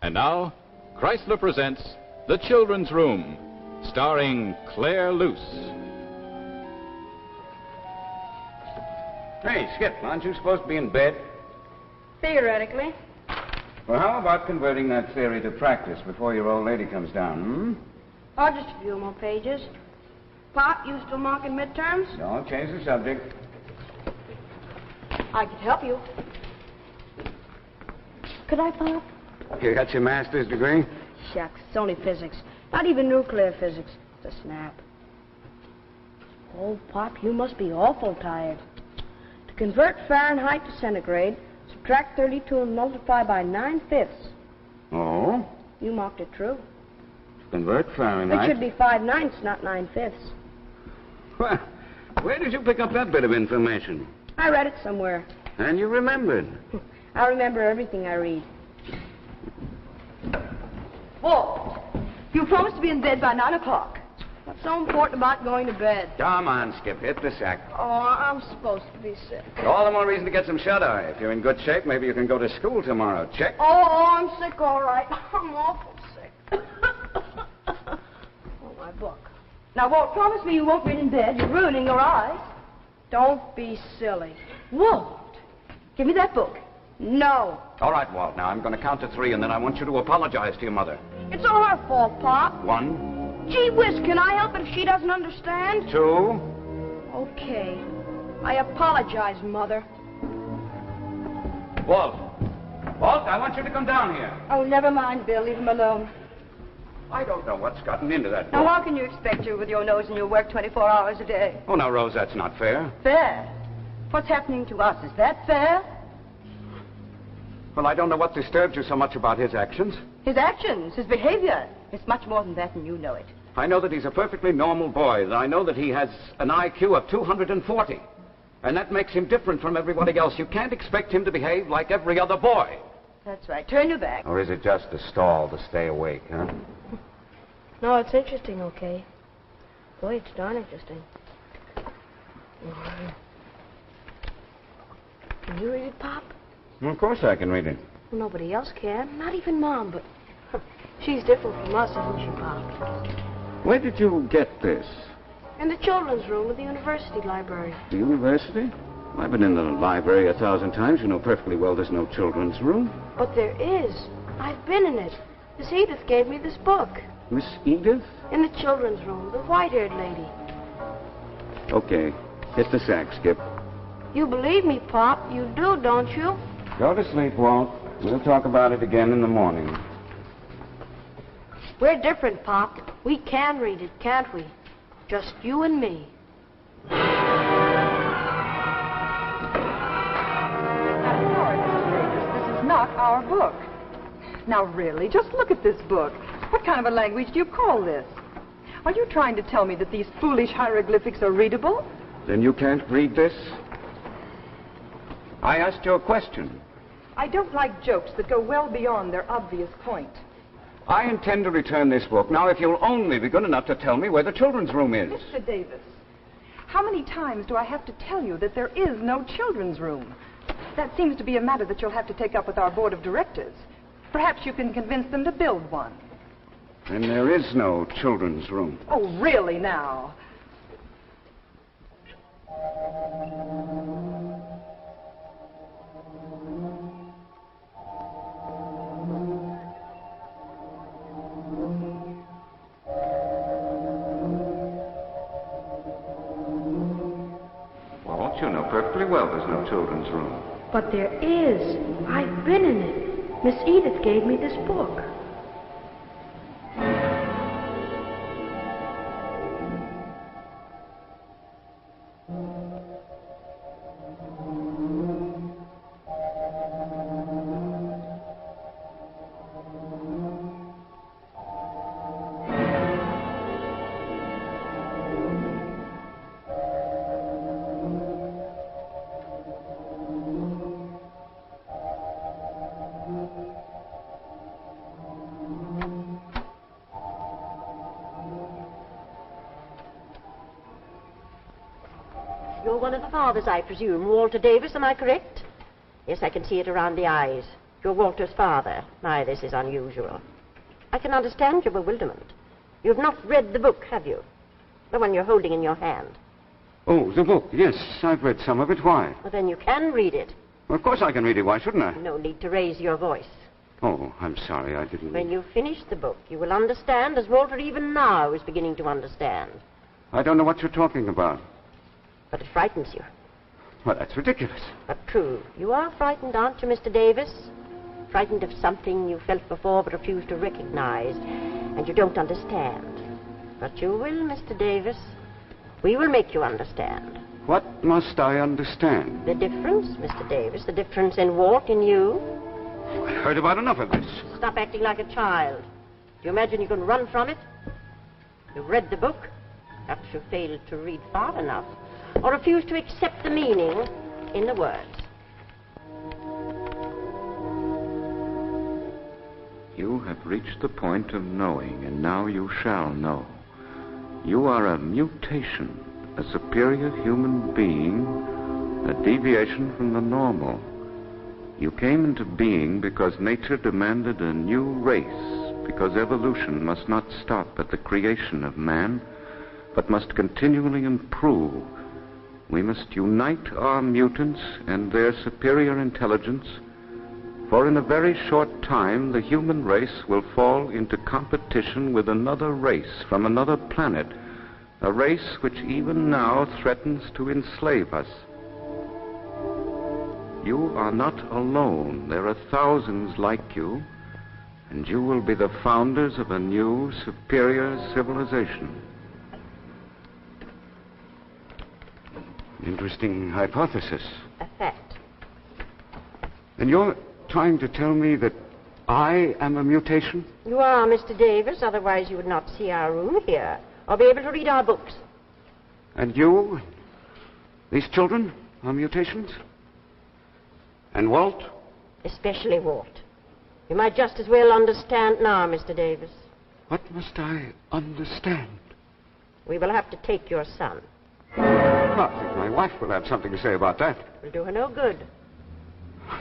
And now, Chrysler presents The Children's Room, starring Claire Luce. Hey, Skip, aren't you supposed to be in bed? Theoretically. Well, how about converting that theory to practice before your old lady comes down, Oh, just a few more pages. Pop, you still marking midterms? Don't change the subject. I could help you. Could I, Pop? You got your master's degree? Shucks, it's only physics. Not even nuclear physics. It's a snap. Oh, Pop, you must be awful tired. To convert Fahrenheit to centigrade, subtract 32 and multiply by 9/5. Oh? You marked it true. To convert Fahrenheit? It should be 5/9, not 9/5. Well, where did you pick up that bit of information? I read it somewhere. And you remembered. I remember everything I read. Walt, you promised to be in bed by 9 o'clock. What's so important about going to bed? Come on, Skip, hit the sack. Oh, I'm supposed to be sick. All the more reason to get some shut-eye. If you're in good shape, maybe you can go to school tomorrow. Check. Oh, I'm sick, all right. I'm awful sick. Oh, my book. Now, Walt, promise me you won't read in bed. You're ruining your eyes. Don't be silly. Walt, give me that book. No. All right, Walt, now I'm going to count to 3, and then I want you to apologize to your mother. It's all her fault, Pop. 1, Gee whiz, can I help it if she doesn't understand? 2. Okay. I apologize, Mother. Walt, I want you to come down here. Oh, never mind, Bill. Leave him alone. I don't know what's gotten into that book. Now, how can you expect to with your nose in your work 24 hours a day? Oh, now, Rose, that's not fair. Fair? What's happening to us, is that fair? Well, I don't know what disturbs you so much about his actions. His actions, his behavior. It's much more than that, and you know it. I know that he's a perfectly normal boy. I know that he has an IQ of 240. And that makes him different from everybody else. You can't expect him to behave like every other boy. That's right. Turn your back. Or is it just a stall to stay awake, huh? No, it's interesting, okay? Boy, it's darn interesting. Can you read it, Pop? Well, of course I can read it. Well, nobody else can. Not even Mom, but she's different from us, isn't she, Pop? Where did you get this? In the children's room at the university library. The university? I've been in the library 1,000 times. You know perfectly well there's no children's room. But there is. I've been in it. Miss Edith gave me this book. Miss Edith? In the children's room, the white-haired lady. Okay. Hit the sack, Skip. You believe me, Pop. You do, don't you? Go to sleep, Walt. We'll talk about it again in the morning. We're different, Pop. We can read it, can't we? Just you and me. Now, sorry, Mrs. Davis, this is not our book. Now, really, just look at this book. What kind of a language do you call this? Are you trying to tell me that these foolish hieroglyphics are readable? Then you can't read this? I asked you a question. I don't like jokes that go well beyond their obvious point. I intend to return this book. Now, if you'll only be good enough to tell me where the children's room is. Mr. Davis, how many times do I have to tell you that there is no children's room? That seems to be a matter that you'll have to take up with our board of directors. Perhaps you can convince them to build one. And there is no children's room. Oh, really now? Walt, you know perfectly well there's no children's room. But there is. I've been in it. Miss Edith gave me this book. You're one of the fathers, I presume. Walter Davis, am I correct? Yes, I can see it around the eyes. You're Walter's father. My, this is unusual. I can understand your bewilderment. You've not read the book, have you? The one you're holding in your hand. Oh, the book. Yes, I've read some of it. Why? Well, then you can read it. Well, of course I can read it. Why shouldn't I? No need to raise your voice. Oh, I'm sorry. I didn't... When you finish the book, you will understand as Walter even now is beginning to understand. I don't know what you're talking about. But it frightens you. Well, that's ridiculous. But true. You are frightened, aren't you, Mr. Davis? Frightened of something you felt before but refused to recognize, and you don't understand. But you will, Mr. Davis. We will make you understand. What must I understand? The difference, Mr. Davis, the difference in Walt and you. I heard about enough of this. Stop acting like a child. Do you imagine you can run from it? You've read the book. Perhaps you failed to read far enough, or refused to accept the meaning in the words. You have reached the point of knowing, and now you shall know. You are a mutation, a superior human being, a deviation from the normal. You came into being because nature demanded a new race, because evolution must not stop at the creation of man, but must continually improve. We must unite our mutants and their superior intelligence, for in a very short time the human race will fall into competition with another race from another planet, a race which even now threatens to enslave us. You are not alone. There are thousands like you, and you will be the founders of a new, superior civilization. Interesting hypothesis. A fact. And you're trying to tell me that I am a mutation? You are, Mr. Davis, otherwise you would not see our room here, or be able to read our books. And you? These children are mutations? And Walt? Especially Walt. You might just as well understand now, Mr. Davis. What must I understand? We will have to take your son. Well, I think my wife will have something to say about that. It will do her no good.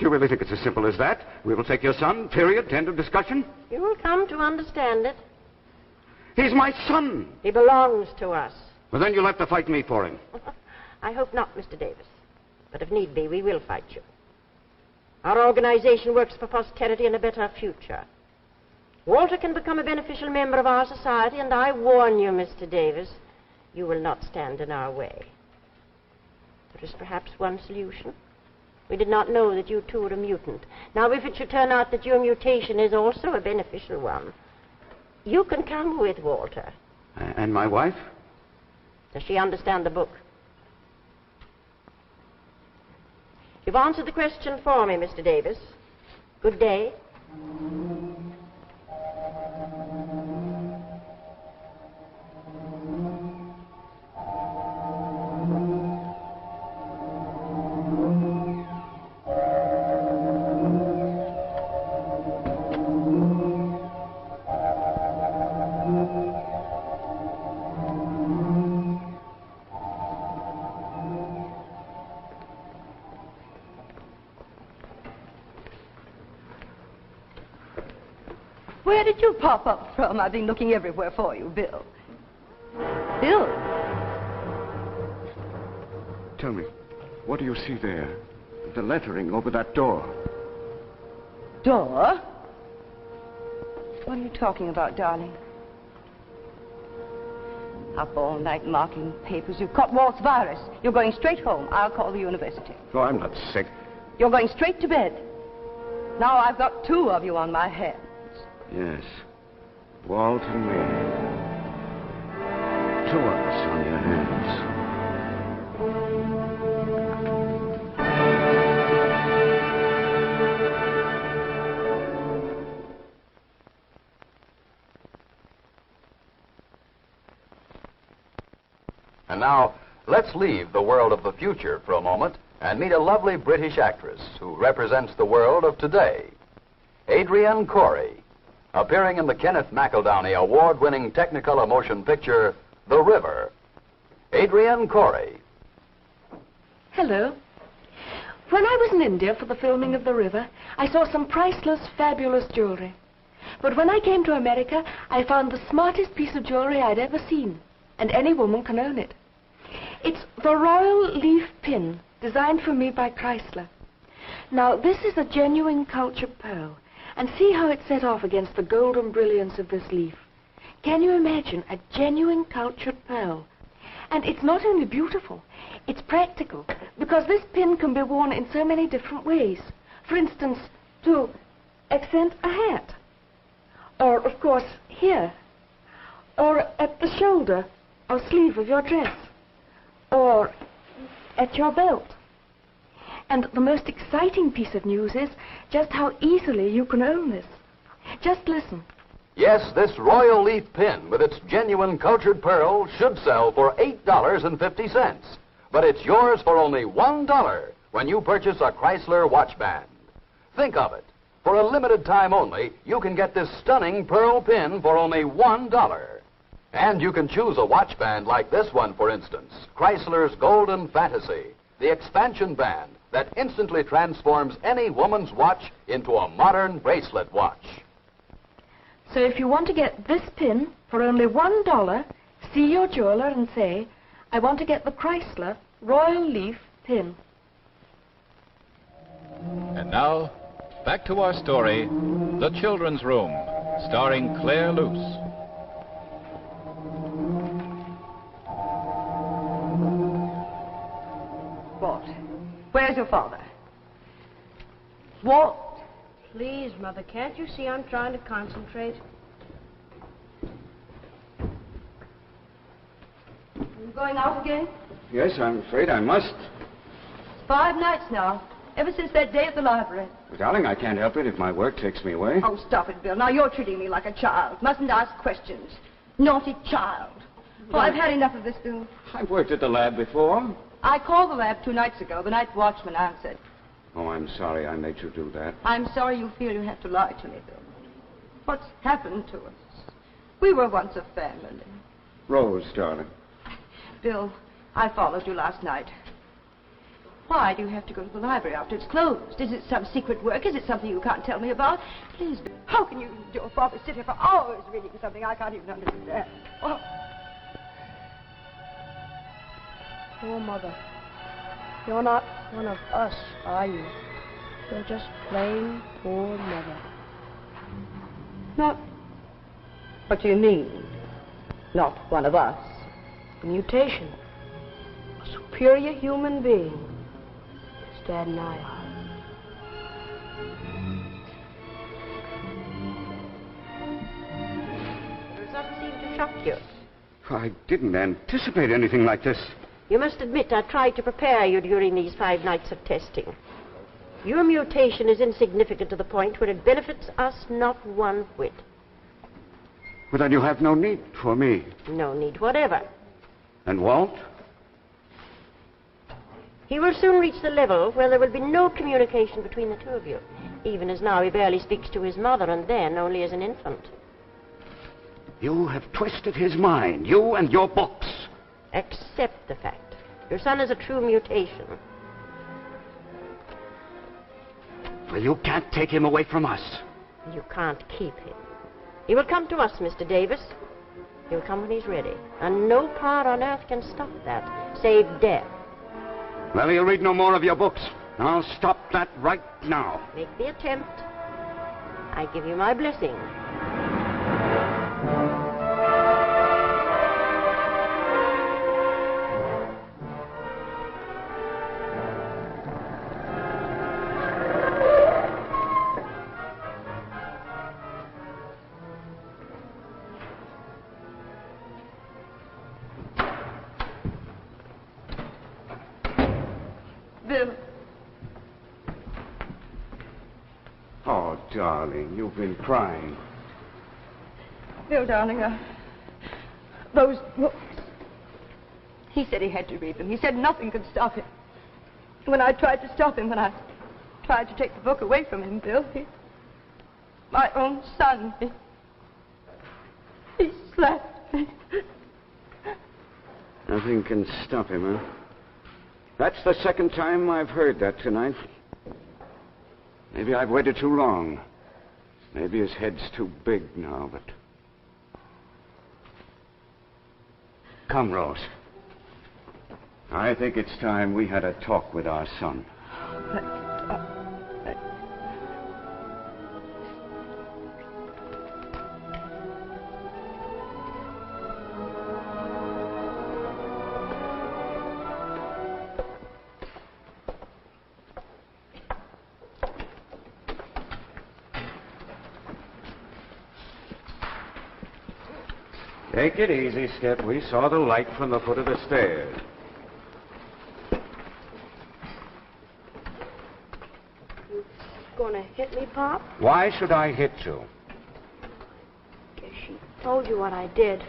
You really think it's as simple as that? We will take your son, period, end of discussion? You will come to understand it. He's my son. He belongs to us. Well, then you'll have to fight me for him. I hope not, Mr. Davis. But if need be, we will fight you. Our organization works for posterity and a better future. Walter can become a beneficial member of our society, and I warn you, Mr. Davis, you will not stand in our way. There is perhaps one solution. We did not know that you too were a mutant. Now, if it should turn out that your mutation is also a beneficial one, you can come with Walter. And my wife? Does she understand the book? You've answered the question for me, Mr. Davis. Good day. Where did you pop up from? I've been looking everywhere for you, Bill. Bill? Tell me, what do you see there? The lettering over that door. Door? What are you talking about, darling? Up all night marking papers. You've caught Walt's virus. You're going straight home. I'll call the university. Oh, I'm not sick. You're going straight to bed. Now I've got two of you on my hands. Yes. Walt and me. Two of us on your hands. And now, let's leave the world of the future for a moment and meet a lovely British actress who represents the world of today. Adrienne Corey, appearing in the Kenneth McEldowney award-winning Technicolor motion picture, The River. Adrienne Corey. Hello. When I was in India for the filming of The River, I saw some priceless, fabulous jewelry. But when I came to America, I found the smartest piece of jewelry I'd ever seen, and any woman can own it. It's the Royal Leaf Pin, designed for me by Chrysler. Now, this is a genuine cultured pearl, and see how it's set off against the golden brilliance of this leaf. Can you imagine a genuine cultured pearl? And it's not only beautiful, it's practical, because this pin can be worn in so many different ways. For instance, to accent a hat, or, of course, here, or at the shoulder or sleeve of your dress, or at your belt. And the most exciting piece of news is just how easily you can own this. Just listen. Yes, this Royal Leaf Pin with its genuine cultured pearl should sell for $8.50. But it's yours for only $1 when you purchase a Chrysler watch band. Think of it. For a limited time only, you can get this stunning pearl pin for only $1. And you can choose a watch band like this one, for instance, Chrysler's Golden Fantasy, the expansion band that instantly transforms any woman's watch into a modern bracelet watch. So if you want to get this pin for only $1, see your jeweler and say, I want to get the Chrysler Royal Leaf Pin. And now, back to our story, The Children's Room, starring Claire Luce. What? Where's your father? What? Please, Mother, can't you see I'm trying to concentrate? You going out again? Yes, I'm afraid I must. 5 nights now, ever since that day at the library. But, darling, I can't help it if my work takes me away. Oh, stop it, Bill. Now you're treating me like a child. Mustn't ask questions. Naughty child. Oh, I've had enough of this, Bill. I've worked at the lab before. I called the lab 2 nights ago. The night watchman answered. Oh, I'm sorry I made you do that. I'm sorry you feel you have to lie to me, Bill. What's happened to us? We were once a family. Rose, darling. Bill, I followed you last night. Why do you have to go to the library after it's closed? Is it some secret work? Is it something you can't tell me about? Please, Bill, how can you and your father sit here for hours reading something I can't even understand? Oh. Poor Mother. You're not one of us, are you? You're just plain poor Mother. Not... What do you mean? Not one of us? A mutation. A superior human being. As Dad and I are. The result seemed to shock you. I didn't anticipate anything like this. You must admit I tried to prepare you during these 5 nights of testing. Your mutation is insignificant to the point where it benefits us not one whit. Well, then you have no need for me. No need whatever. And Walt? He will soon reach the level where there will be no communication between the two of you. Even as now he barely speaks to his mother, and then only as an infant. You have twisted his mind, you and your books. Accept the fact. Your son is a true mutation. Well, you can't take him away from us. You can't keep him. He will come to us, Mr. Davis. He'll come when he's ready. And no power on earth can stop that, save death. Well, he'll read no more of your books. I'll stop that right now. Make the attempt. I give you my blessing. Bill. Oh, darling, you've been crying. Bill, darling, those books. He said he had to read them. He said nothing could stop him. When I tried to stop him, when I tried to take the book away from him, Bill, my own son, he slapped me. Nothing can stop him, huh? That's the second time I've heard that tonight. Maybe I've waited too long. Maybe his head's too big now, but... Come, Rose. I think it's time we had a talk with our son. Take it easy, Skip. We saw the light from the foot of the stairs. You gonna hit me, Pop? Why should I hit you? Guess she told you what I did.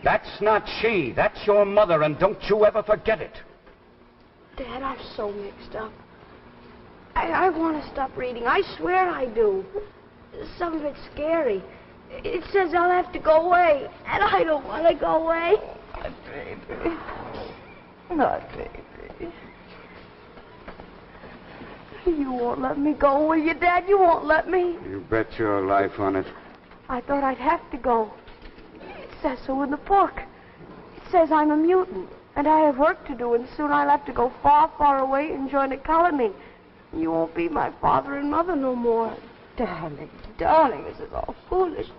That's not she. That's your mother, and don't you ever forget it. Dad, I'm so mixed up. I want to stop reading. I swear I do. Some of it's scary. It says I'll have to go away, and I don't want to go away. My baby. My baby. You won't let me go, will you, Dad? You won't let me. You bet your life on it. I thought I'd have to go. It says so in the book. It says I'm a mutant, and I have work to do, and soon I'll have to go far, far away and join a colony. You won't be my father and mother no more. Darling, darling, this is all foolishness.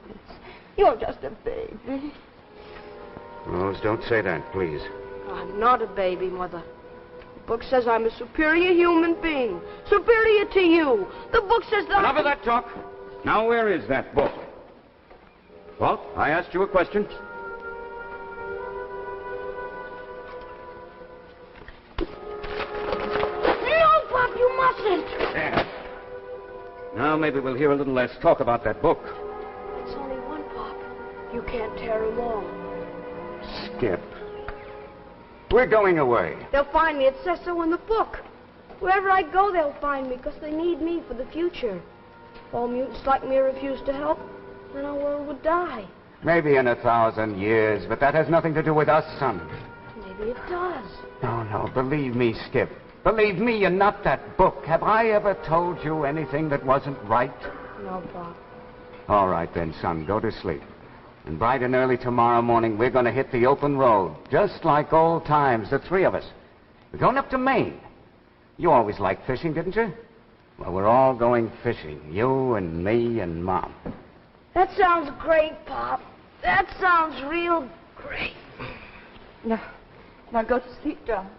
You're just a baby. Rose, don't say that, please. I'm not a baby, Mother. The book says I'm a superior human being. Superior to you. The book says that... Enough of that talk. Now, where is that book? Walt, I asked you a question. No, Pop, you mustn't. There. Now maybe we'll hear a little less talk about that book. It's only one, Pop. You can't tear them all. Skip. We're going away. They'll find me. It says so in the book. Wherever I go, they'll find me because they need me for the future. If all mutants like me refuse to help, then our world would die. Maybe in 1,000 years, but that has nothing to do with us, son. Maybe it does. No, believe me, Skip. Believe me and not that book. Have I ever told you anything that wasn't right? No, Pop. All right then, son, go to sleep. And bright and early tomorrow morning, we're going to hit the open road, just like old times, the three of us. We're going up to Maine. You always liked fishing, didn't you? Well, we're all going fishing, you and me and Mom. That sounds great, Pop. That sounds real great. Now go to sleep, darling.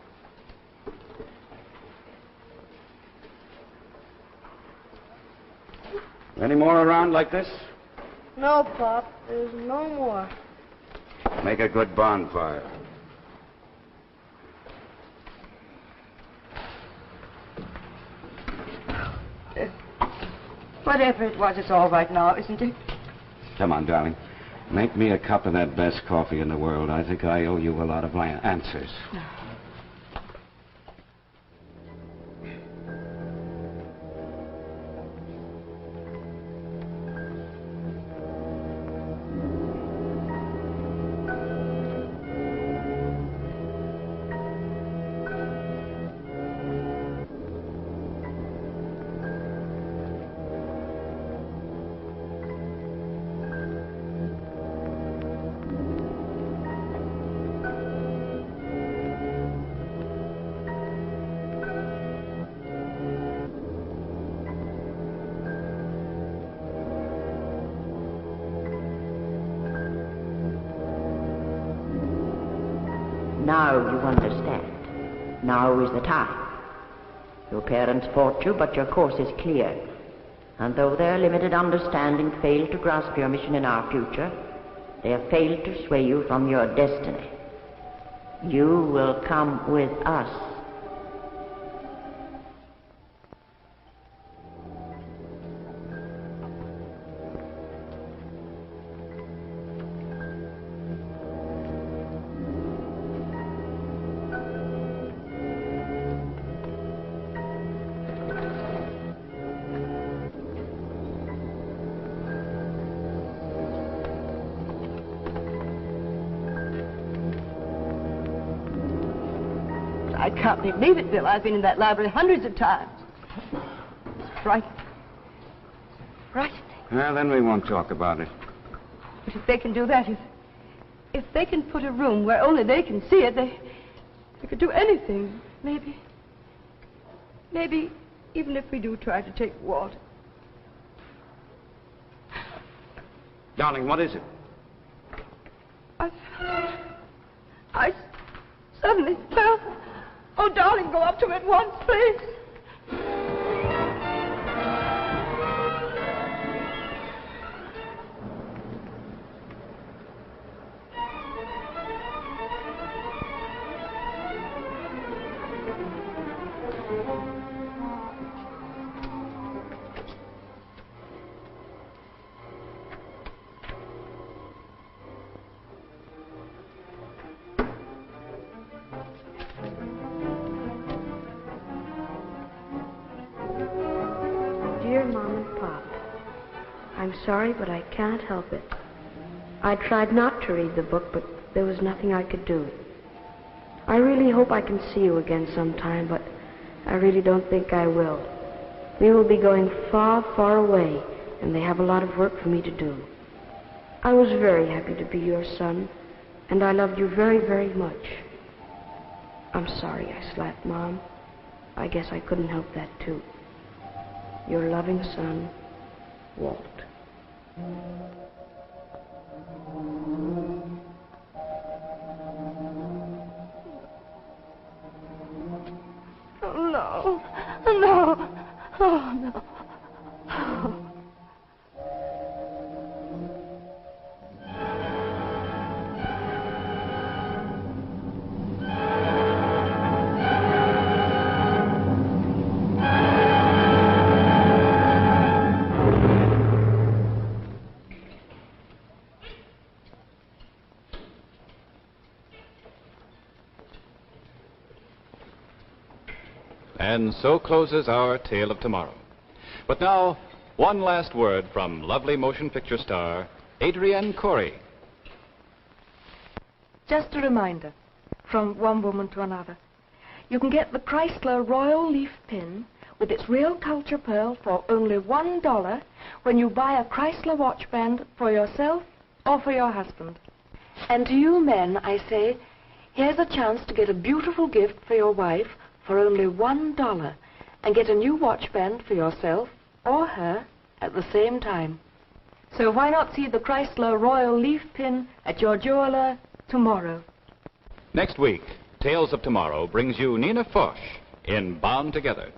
Any more around like this? No, Pop. There's no more. Make a good bonfire. Whatever it was, it's all right now, isn't it? Come on, darling. Make me a cup of that best coffee in the world. I think I owe you a lot of answers. Now you understand. Now is the time. Your parents fought you, but your course is clear. And though their limited understanding failed to grasp your mission in our future, they have failed to sway you from your destiny. You will come with us. I can't believe it, Bill. I've been in that library hundreds of times. It's frightening. Frightening. Well, then we won't talk about it. But if they can do that, if they can put a room where only they can see it, they could do anything. Maybe even if we do try to take Walt. Darling, what is it? I suddenly fell. Oh, darling, go up to him at once, please. Dear Mom and Pop, I'm sorry, but I can't help it. I tried not to read the book, but there was nothing I could do. I really hope I can see you again sometime, but I really don't think I will. We will be going far, far away, and they have a lot of work for me to do. I was very happy to be your son, and I loved you very, very much. I'm sorry I slapped Mom. I guess I couldn't help that, too. Your loving son, Walt. Oh, no. No. Oh, no. Oh. And so closes our tale of tomorrow. But now, one last word from lovely motion picture star Adrienne Corey. Just a reminder, from one woman to another. You can get the Chrysler Royal Leaf Pin with its real culture pearl for only $1 when you buy a Chrysler watch band for yourself or for your husband. And to you men, I say, here's a chance to get a beautiful gift for your wife for only $1 and get a new watch band for yourself or her at the same time. So why not see the Chrysler Royal Leaf Pin at your jeweler tomorrow? Next week, Tales of Tomorrow brings you Nina Foch in Bound Together,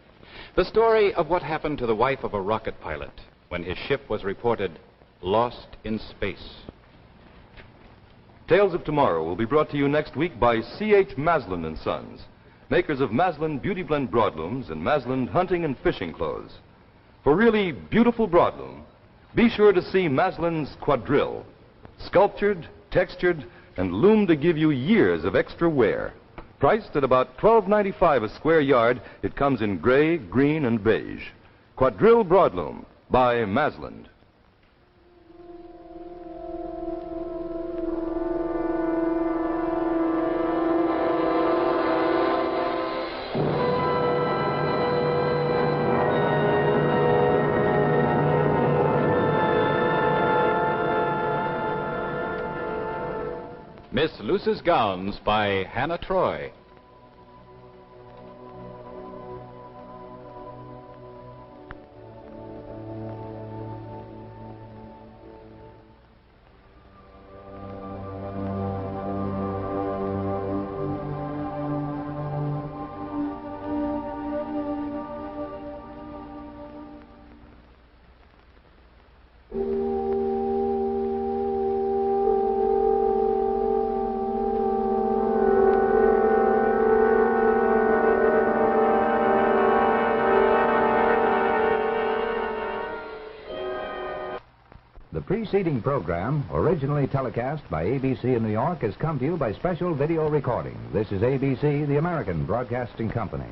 the story of what happened to the wife of a rocket pilot when his ship was reported lost in space. Tales of Tomorrow will be brought to you next week by C.H. Maslin & Sons, makers of Maslin Beauty Blend broadlooms and Maslin hunting and fishing clothes. For really beautiful broadloom, be sure to see Maslin's Quadrille, sculptured, textured, and loomed to give you years of extra wear. Priced at about $12.95 a square yard, it comes in gray, green, and beige. Quadrille Broadloom by Maslin. Miss Luce's Gowns by Hannah Troy. The preceding program, originally telecast by ABC in New York, has come to you by special video recording. This is ABC, the American Broadcasting Company.